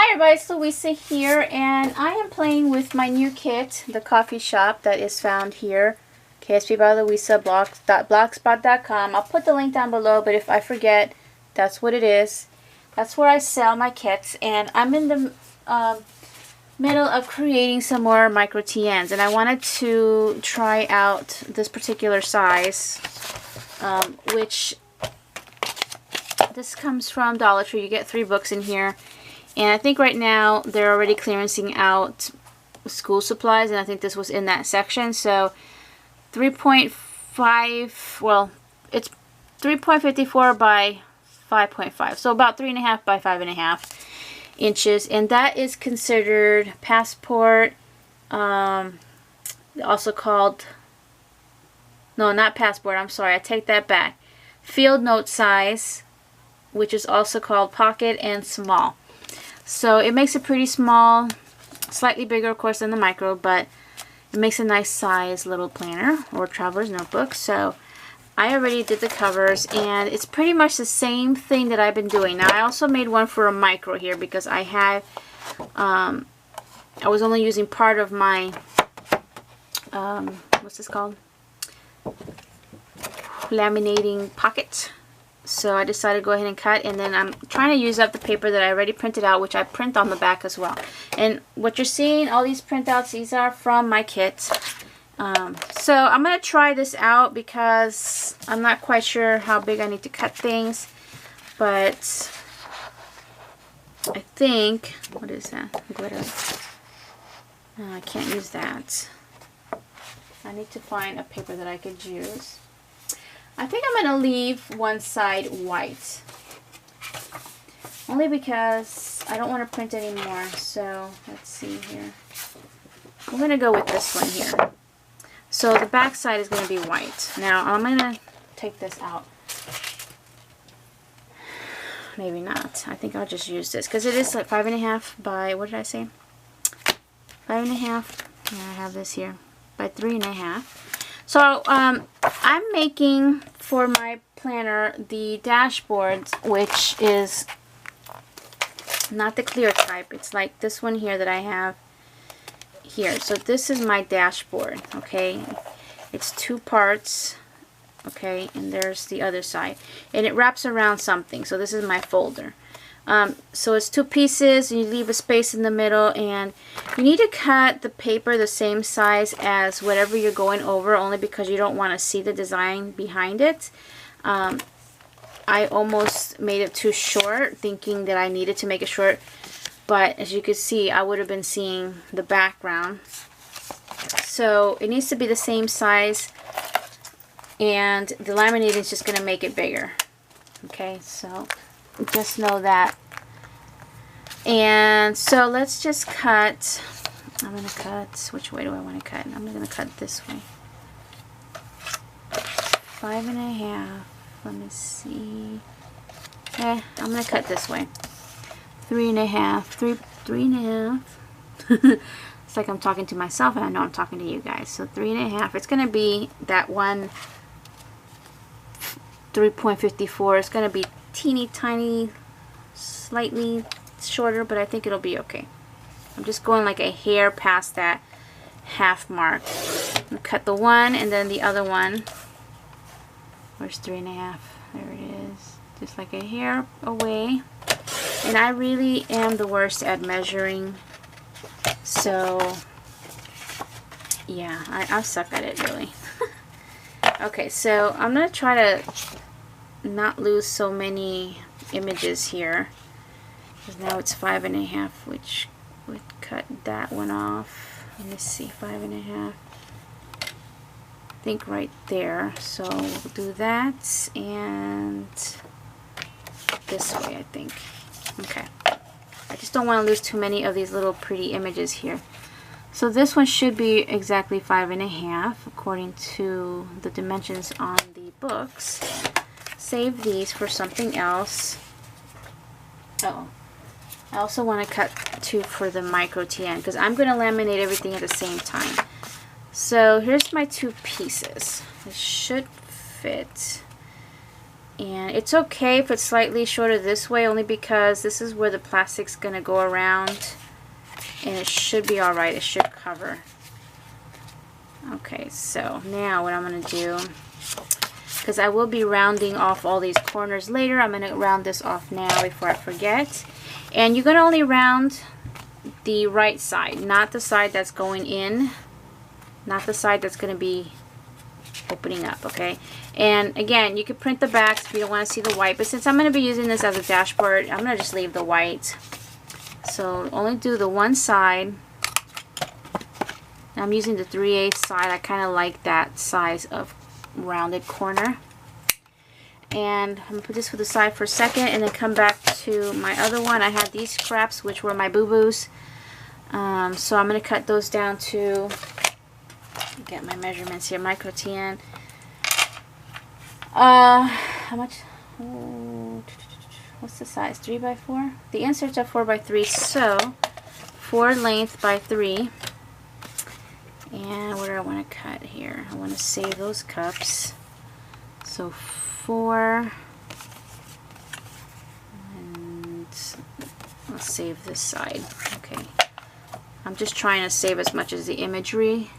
Hi everybody, it's Louisa here, and I am playing with my new kit, the coffee shop that is found here, KSP by Louisa, blogspot.com. I'll put the link down below, but if I forget, that's what it is. That's where I sell my kits, and I'm in the middle of creating some more micro TNs, and I wanted to try out this particular size, which this comes from Dollar Tree. You get 3 books in here. And I think right now they're already clearancing out school supplies, and I think this was in that section. So 3.5, well, it's 3.54 by 5.5. So about 3.5 by 5.5 inches. And that is considered passport, also called, no, not passport, I'm sorry, I take that back. Field note size, which is also called pocket and small. So it makes it pretty small, slightly bigger of course than the micro, but it makes a nice size little planner or traveler's notebook. So I already did the covers, and it's pretty much the same thing that I've been doing. Now I also made one for a micro here because I had, I was only using part of my, what's this called? Laminating pocket. So I decided to go ahead and cut, and then I'm trying to use up the paper that I already printed out, which I print on the back as well. And what you're seeing, all these printouts, these are from my kit. So I'm going to try this out because I'm not quite sure how big I need to cut things. But I think, what is that? Glitter. No, I can't use that. I need to find a paper that I could use. I think I'm going to leave one side white, only because I don't want to print anymore. So let's see here. I'm going to go with this one here. So the back side is going to be white. Now I'm going to take this out. Maybe not. I think I'll just use this because it is like 5.5 by, what did I say? 5.5. Yeah, I have this here by 3.5. So I'm making for my planner the dashboard, which is not the clear type. It's like this one here that I have here. So this is my dashboard, okay? It's 2 parts, okay? And there's the other side. And it wraps around something. So this is my folder. So it's 2 pieces, and you leave a space in the middle, and you need to cut the paper the same size as whatever you're going over, only because you don't want to see the design behind it. I almost made it too short, thinking that I needed to make it short, but as you can see, I would have been seeing the background. So it needs to be the same size, and the laminating is just going to make it bigger. Okay, so just know that. And so let's just cut. I'm going to cut, which way do I want to cut? I'm going to cut this way. 5.5. Let me see. I'm going to cut this way. 3.5. 3.5. It's like I'm talking to myself, and I know I'm talking to you guys. So 3.5. It's going to be that one 3.54. It's going to be teeny tiny, slightly shorter, but I think it'll be okay. I'm just going like a hair past that half mark. I'm cut the one, and then the other one. Where's 3.5? There it is. Just like a hair away. And I really am the worst at measuring. So yeah, I suck at it really. Okay, so I'm gonna try to not lose so many images here, because now it's 5.5, which would cut that one off. Let me see, 5.5, I think right there. So we'll do that, and this way I think. Okay, I just don't want to lose too many of these little pretty images here. So this one should be exactly 5.5 according to the dimensions on the books. Save these for something else. Oh, I also want to cut 2 for the micro TN, because I'm going to laminate everything at the same time. So here's my 2 pieces. It should fit. And it's okay if it's slightly shorter this way, only because this is where the plastic's gonna go around, and it should be all right. It should cover. Okay, so now what I'm gonna do, because I will be rounding off all these corners later, I'm gonna round this off now before I forget. And you're gonna only round the right side, not the side that's going in, not the side that's gonna be opening up, okay? And again, you could print the backs if you don't want to see the white, but since I'm going to be using this as a dashboard, I'm going to just leave the white. So only do the one side. I'm using the 3/8 side. I kind of like that size of rounded corner. And I'm going to put this to the side for a second and then come back to my other one. I had these scraps, which were my boo-boos. So I'm going to cut those down to, get my measurements here, micro TN. How much? Oh, what's the size? 3x4? The inserts are 4x3, so 4 length by 3. And what do I want to cut here? I want to save those cups. So 4, and I'll save this side. Okay. I'm just trying to save as much as the imagery.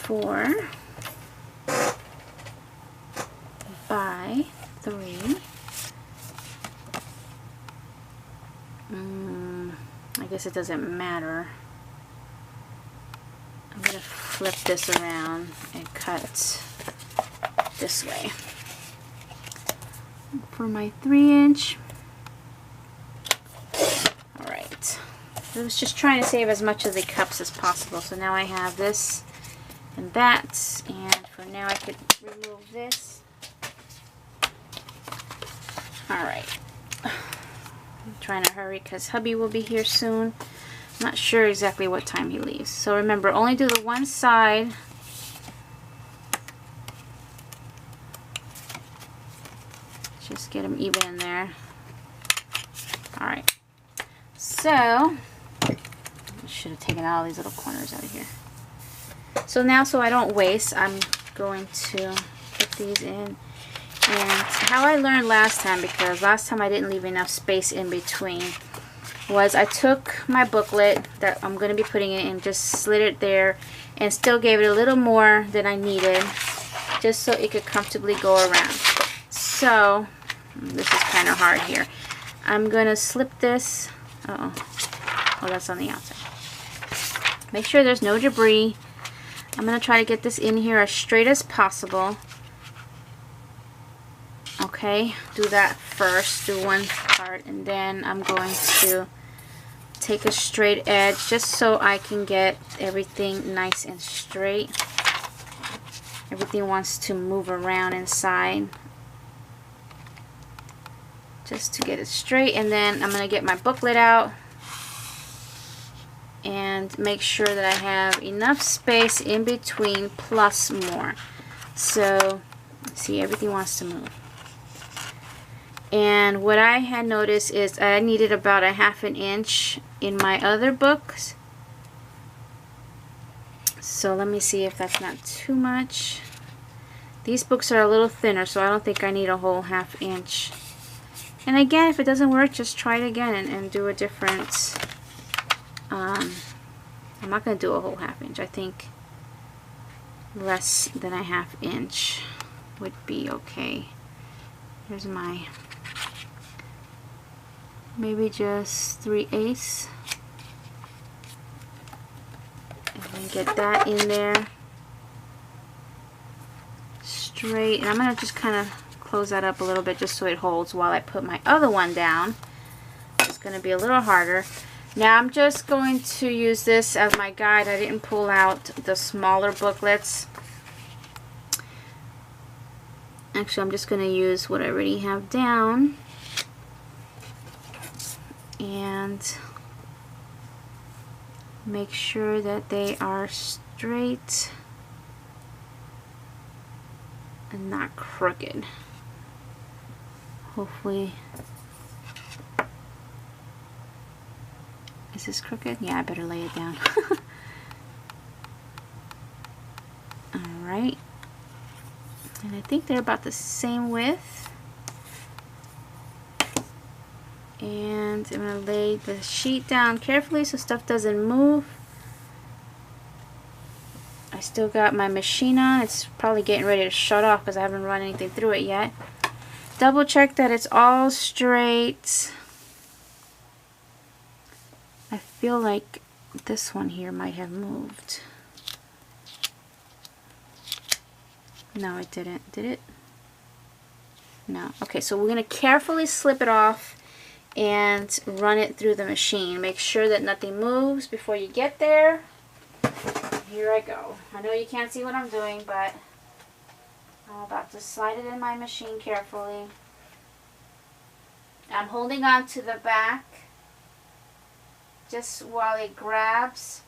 4 by 3. I guess it doesn't matter. I'm going to flip this around and cut this way. For my 3-inch. Alright. I was just trying to save as much of the cups as possible. So now I have this and that. And for now I could remove this. Alright, I'm trying to hurry because hubby will be here soon. I'm not sure exactly what time he leaves. So remember, only do the one side. Just get them even in there. Alright, so I should have taken all these little corners out of here. So now, so I don't waste, I'm going to put these in. And how I learned last time, because last time I didn't leave enough space in between, was I took my booklet that I'm going to be putting in and just slid it there and still gave it a little more than I needed, just so it could comfortably go around. So, this is kind of hard here. I'm going to slip this. Oh, that's on the outside. Make sure there's no debris. I'm going to try to get this in here as straight as possible. Okay, do that first, do one part, and then I'm going to take a straight edge just so I can get everything nice and straight. Everything wants to move around inside just to get it straight. And then I'm going to get my booklet out and make sure that I have enough space in between plus more. So see, everything wants to move. And what I had noticed is I needed about a 1/2 inch in my other books. So let me see if that's not too much. These books are a little thinner, so I don't think I need a whole 1/2 inch. And again, if it doesn't work, just try it again and do a different. I'm not going to do a whole 1/2 inch. I think less than a 1/2 inch would be okay. Here's my, maybe just 3/8. And then get that in there straight. And I'm going to just kind of close that up a little bit just so it holds while I put my other one down. It's going to be a little harder. Now I'm just going to use this as my guide. I didn't pull out the smaller booklets. Actually, I'm just going to use what I already have down and make sure that they are straight and not crooked. Hopefully. Is this crooked? Yeah, I better lay it down. Alright. And I think they're about the same width. And I'm going to lay the sheet down carefully so stuff doesn't move. I still got my machine on. It's probably getting ready to shut off because I haven't run anything through it yet. Double check that it's all straight. I feel like this one here might have moved. No, it didn't. Did it? No. Okay, so we're going to carefully slip it off and run it through the machine. Make sure that nothing moves before you get there. Here I go. I know you can't see what I'm doing, but I'm about to slide it in my machine carefully. I'm holding on to the back just while it grabs.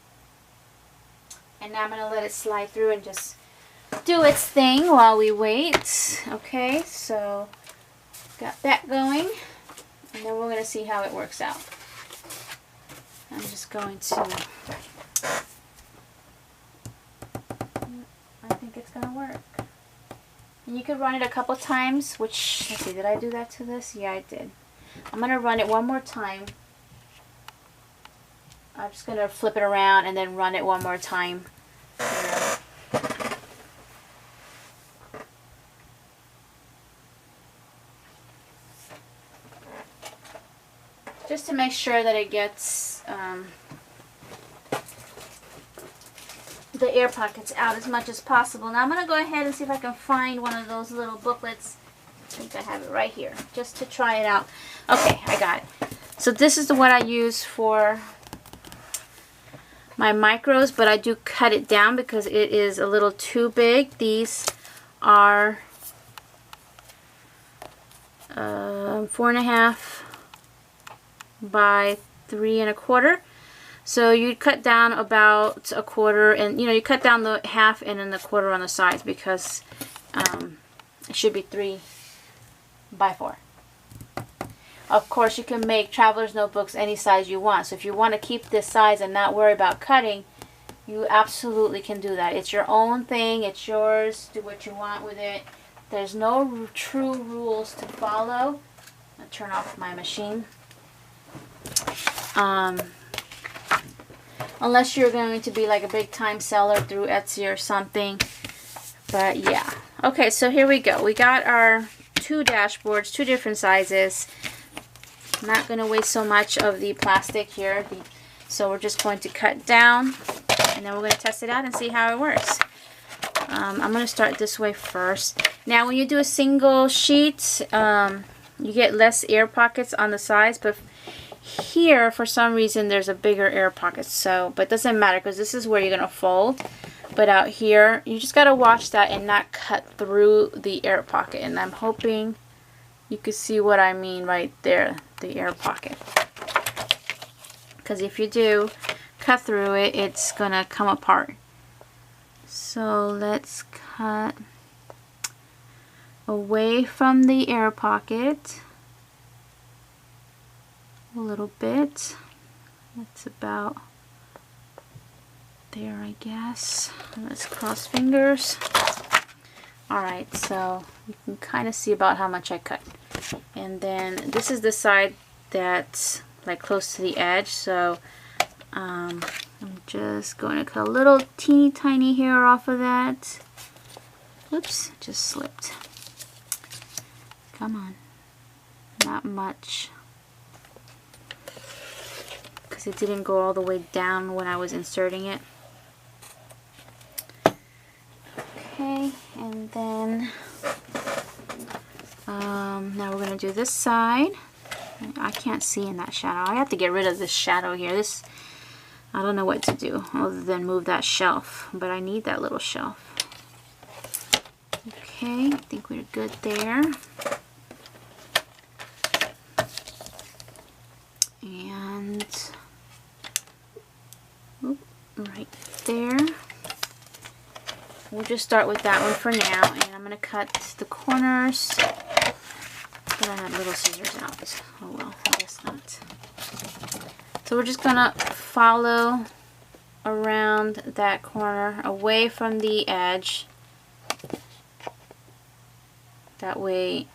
And now I'm going to let it slide through and just do its thing while we wait. Okay, so got that going. And then we're going to see how it works out. I'm just going to... I think it's going to work. And you could run it a couple times, which, let's see, did I do that to this? Yeah, I did. I'm going to run it one more time. I'm just going to flip it around and then run it one more time. Here. Just to make sure that it gets the air pockets out as much as possible. Now I'm going to go ahead and see if I can find one of those little booklets. I think I have it right here, just to try it out. Okay, I got it. So this is what I use for my micros, but I do cut it down because it is a little too big. These are 4.5 by 3 1/4. So you cut down about 1/4, and you cut down the half and then the 1/4 on the sides because it should be 3 by 4. Of course, you can make traveler's notebooks any size you want. So if you want to keep this size and not worry about cutting, you absolutely can do that. It's your own thing. It's yours. Do what you want with it. There's no true rules to follow. I'll turn off my machine. Unless you're going to be like a big time seller through Etsy or something. But yeah. Okay, so here we go. We got our 2 dashboards, 2 different sizes. I'm not going to waste so much of the plastic here. So we're just going to cut down and then we're going to test it out and see how it works. I'm going to start this way first. Now when you do a single sheet, you get less air pockets on the sides, but here for some reason there's a bigger air pocket. So, but it doesn't matter because this is where you're going to fold. But out here, you just got to watch that and not cut through the air pocket. And I'm hoping you can see what I mean right there, the air pocket. Because if you do cut through it, it's going to come apart. So let's cut away from the air pocket a little bit. That's about there, I guess. Let's cross fingers. Alright, so you can kind of see about how much I cut. And then this is the side that's like close to the edge, so I'm just going to cut a little teeny tiny hair off of that. Whoops, just slipped. Come on. Not much. Because it didn't go all the way down when I was inserting it. Okay, and then now we're going to do this side. I can't see in that shadow. I have to get rid of this shadow here. This, I don't know what to do other than move that shelf, but I need that little shelf. Okay, I think we're good there. And right there. We'll just start with that one for now, and I'm going to cut the corners. But I had little scissors out. Oh well, I guess not. So we're just going to follow around that corner away from the edge. That way,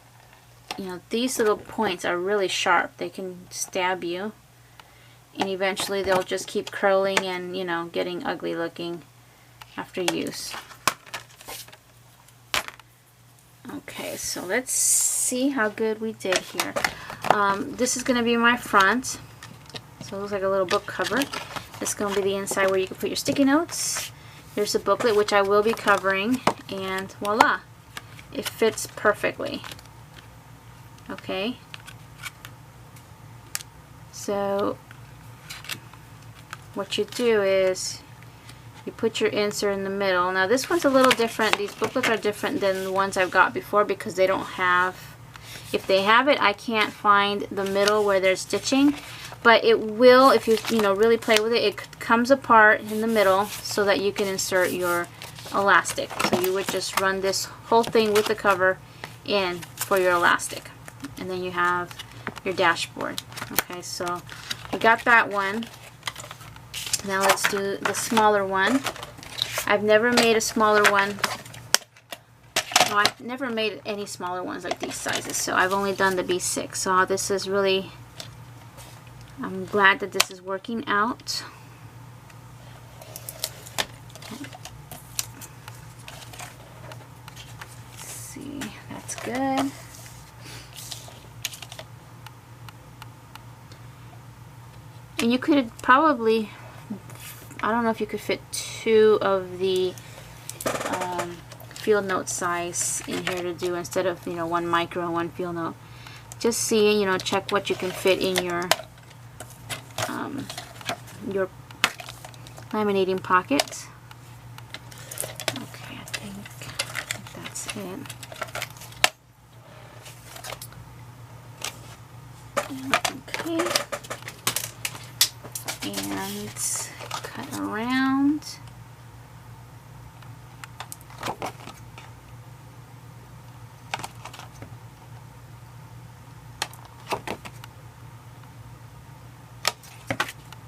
you know, these little points are really sharp. They can stab you, and eventually they'll just keep curling and, you know, getting ugly looking after use. Okay, so let's see how good we did here. This is going to be my front. So it looks like a little book cover. This is going to be the inside where you can put your sticky notes. Here's the booklet, which I will be covering, and voila, it fits perfectly. Okay, so what you do is you put your insert in the middle. Now this one's a little different. These booklets are different than the ones I've got before because they don't have, if they have it, I can't find the middle where there's stitching, but it will, if you really play with it, it comes apart in the middle so that you can insert your elastic. So you would just run this whole thing with the cover in for your elastic, and then you have your dashboard. Okay, so we got that one. Now let's do the smaller one. I've never made a smaller one. No, I've never made any smaller ones like these sizes, so I've only done the B6. So this is really, I'm glad that this is working out. Let's see, that's good. And you could probably, I don't know if you could fit 2 of the field note size in here to do instead of, 1 micro and 1 field note. Just see, check what you can fit in your laminating pocket. Okay, I think that's it. Okay. And cut around.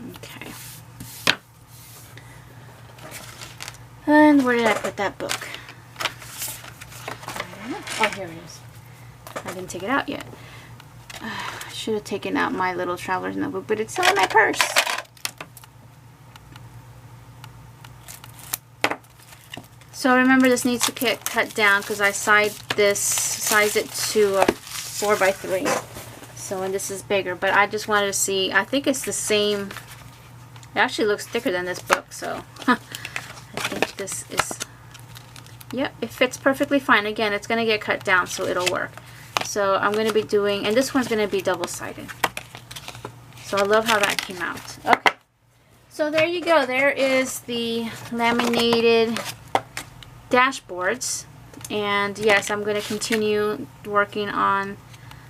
Okay. And where did I put that book? Oh, here it is. I didn't take it out yet. I should have taken out my little traveler's notebook, but it's still in my purse. So remember, this needs to get cut down because I sized it to a 4x3. So, and this is bigger, but I just wanted to see. I think it's the same. It actually looks thicker than this book, so I think this is. Yep, it fits perfectly fine. Again, it's going to get cut down, so it'll work. So I'm going to be doing, and this one's going to be double-sided. So I love how that came out. Okay, so there you go. There is the laminated dashboards, and yes, I'm going to continue working on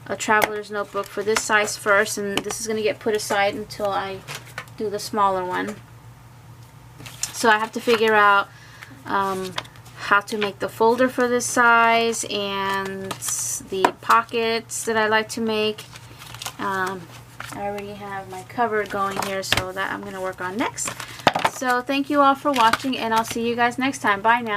a traveler's notebook for this size first, and this is going to get put aside until I do the smaller one. So I have to figure out how to make the folder for this size and the pockets that I like to make. I already have my cover going here, so that I'm going to work on next. So thank you all for watching, and I'll see you guys next time. Bye now.